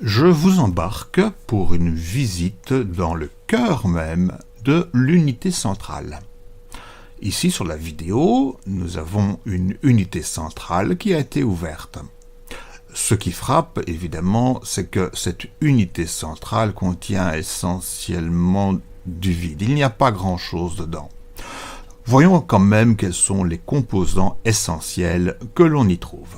Je vous embarque pour une visite dans le cœur même de l'unité centrale. Ici sur la vidéo, nous avons une unité centrale qui a été ouverte. Ce qui frappe, évidemment, c'est que cette unité centrale contient essentiellement du vide. Il n'y a pas grand-chose dedans. Voyons quand même quels sont les composants essentiels que l'on y trouve.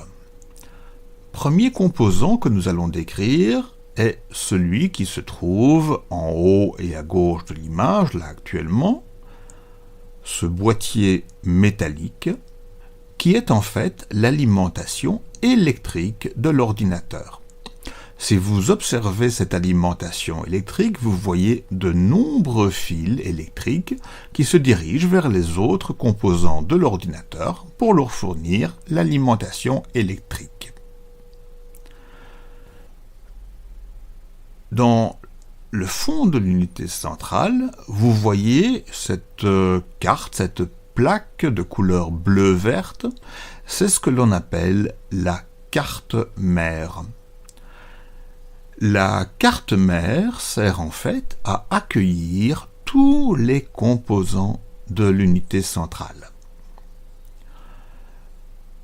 Premier composant que nous allons décrire est celui qui se trouve en haut et à gauche de l'image, là actuellement, ce boîtier métallique qui est en fait l'alimentation électrique de l'ordinateur. Si vous observez cette alimentation électrique, vous voyez de nombreux fils électriques qui se dirigent vers les autres composants de l'ordinateur pour leur fournir l'alimentation électrique. Dans le fond de l'unité centrale, vous voyez cette carte, cette plaque de couleur bleu-verte, c'est ce que l'on appelle la carte mère. La carte mère sert en fait à accueillir tous les composants de l'unité centrale.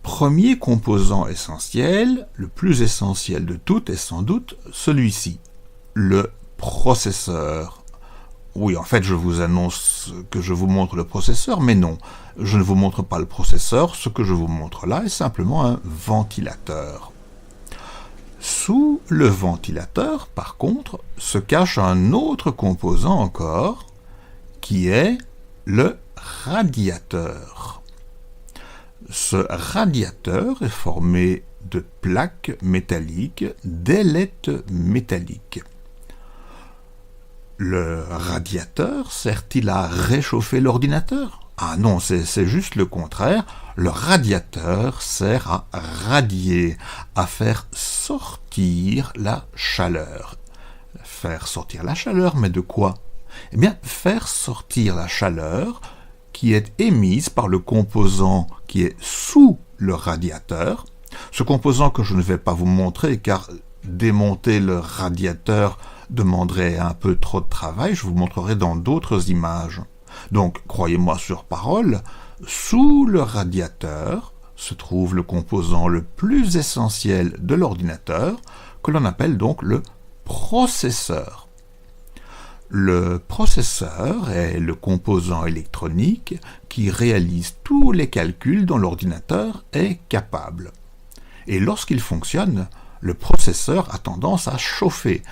Premier composant essentiel, le plus essentiel de tout est sans doute celui-ci, le processeur. Oui, en fait, je vous annonce que je vous montre le processeur, mais non, je ne vous montre pas le processeur. Ce que je vous montre là est simplement un ventilateur. Sous le ventilateur, par contre, se cache un autre composant encore, qui est le radiateur. Ce radiateur est formé de plaques métalliques, d'ailettes métalliques. Le radiateur sert-il à réchauffer l'ordinateur? Ah non, c'est juste le contraire. Le radiateur sert à radier, à faire sortir la chaleur. Faire sortir la chaleur, mais de quoi? Eh bien, faire sortir la chaleur qui est émise par le composant qui est sous le radiateur. Ce composant que je ne vais pas vous montrer, car démonter le radiateur demanderait un peu trop de travail, je vous montrerai dans d'autres images. Donc, croyez-moi sur parole, sous le radiateur se trouve le composant le plus essentiel de l'ordinateur, que l'on appelle donc le processeur. Le processeur est le composant électronique qui réalise tous les calculs dont l'ordinateur est capable. Et lorsqu'il fonctionne, le processeur a tendance à chauffer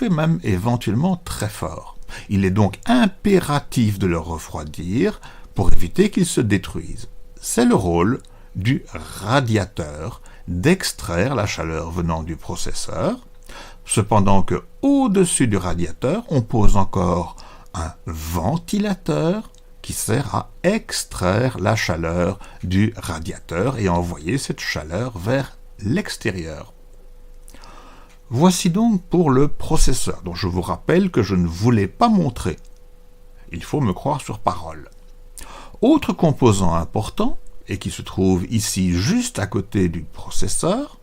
même éventuellement très fort. Il est donc impératif de le refroidir pour éviter qu'il se détruise. C'est le rôle du radiateur d'extraire la chaleur venant du processeur, cependant que au-dessus du radiateur, on pose encore un ventilateur qui sert à extraire la chaleur du radiateur et à envoyer cette chaleur vers l'extérieur. Voici donc pour le processeur, dont je vous rappelle que je ne voulais pas montrer. Il faut me croire sur parole. Autre composant important, et qui se trouve ici juste à côté du processeur,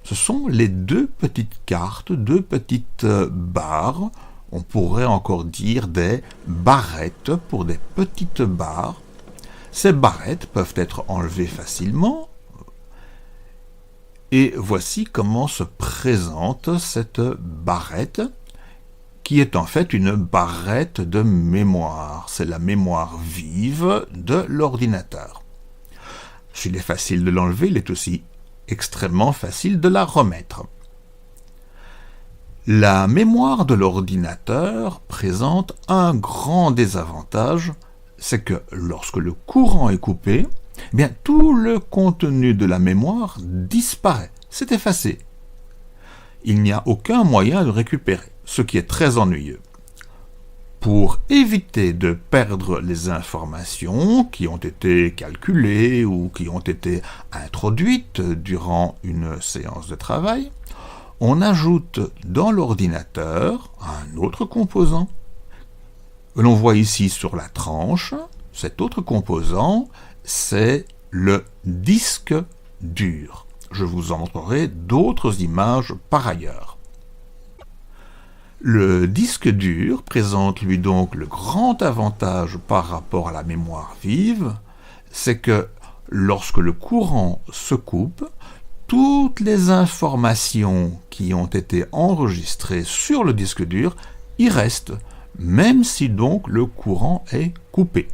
ce sont les deux petites cartes, deux petites barres, on pourrait encore dire des barrettes pour des petites barres. Ces barrettes peuvent être enlevées facilement, et voici comment se présente cette barrette, qui est en fait une barrette de mémoire. C'est la mémoire vive de l'ordinateur. S'il est facile de l'enlever, il est aussi extrêmement facile de la remettre. La mémoire de l'ordinateur présente un grand désavantage, c'est que lorsque le courant est coupé, eh bien, tout le contenu de la mémoire disparaît, c'est effacé. Il n'y a aucun moyen de récupérer, ce qui est très ennuyeux. Pour éviter de perdre les informations qui ont été calculées ou qui ont été introduites durant une séance de travail, on ajoute dans l'ordinateur un autre composant. L'on voit ici sur la tranche, cet autre composant, c'est le disque dur. Je vous en montrerai d'autres images par ailleurs. Le disque dur présente lui donc le grand avantage par rapport à la mémoire vive, c'est que lorsque le courant se coupe, toutes les informations qui ont été enregistrées sur le disque dur y restent, même si donc le courant est coupé.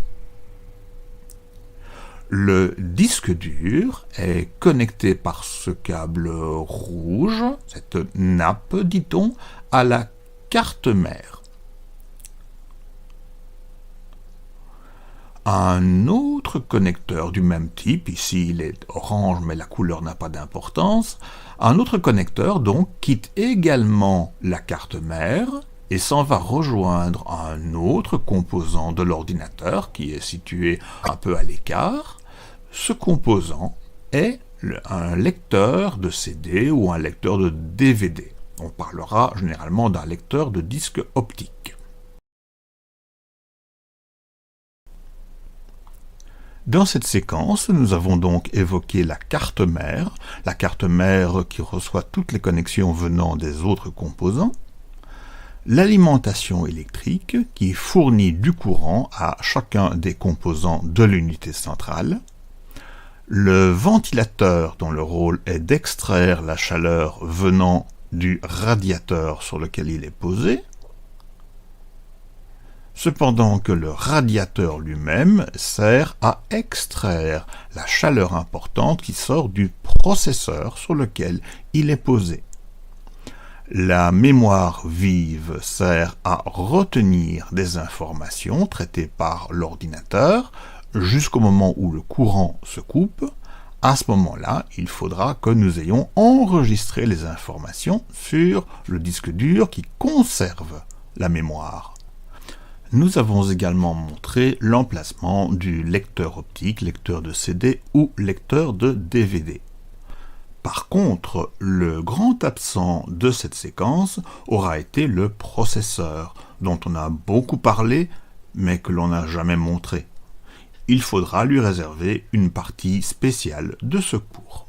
Le disque dur est connecté par ce câble rouge, cette nappe, dit-on, à la carte mère. Un autre connecteur du même type, ici il est orange mais la couleur n'a pas d'importance, un autre connecteur donc quitte également la carte mère et s'en va rejoindre un autre composant de l'ordinateur qui est situé un peu à l'écart. Ce composant est un lecteur de CD ou un lecteur de DVD. On parlera généralement d'un lecteur de disque optique. Dans cette séquence, nous avons donc évoqué la carte mère qui reçoit toutes les connexions venant des autres composants, l'alimentation électrique qui fournit du courant à chacun des composants de l'unité centrale, le ventilateur dont le rôle est d'extraire la chaleur venant du radiateur sur lequel il est posé, cependant que le radiateur lui-même sert à extraire la chaleur importante qui sort du processeur sur lequel il est posé. La mémoire vive sert à retenir des informations traitées par l'ordinateur jusqu'au moment où le courant se coupe. À ce moment-là, il faudra que nous ayons enregistré les informations sur le disque dur qui conserve la mémoire. Nous avons également montré l'emplacement du lecteur optique, lecteur de CD ou lecteur de DVD. Par contre, le grand absent de cette séquence aura été le processeur, dont on a beaucoup parlé, mais que l'on n'a jamais montré. Il faudra lui réserver une partie spéciale de ce cours.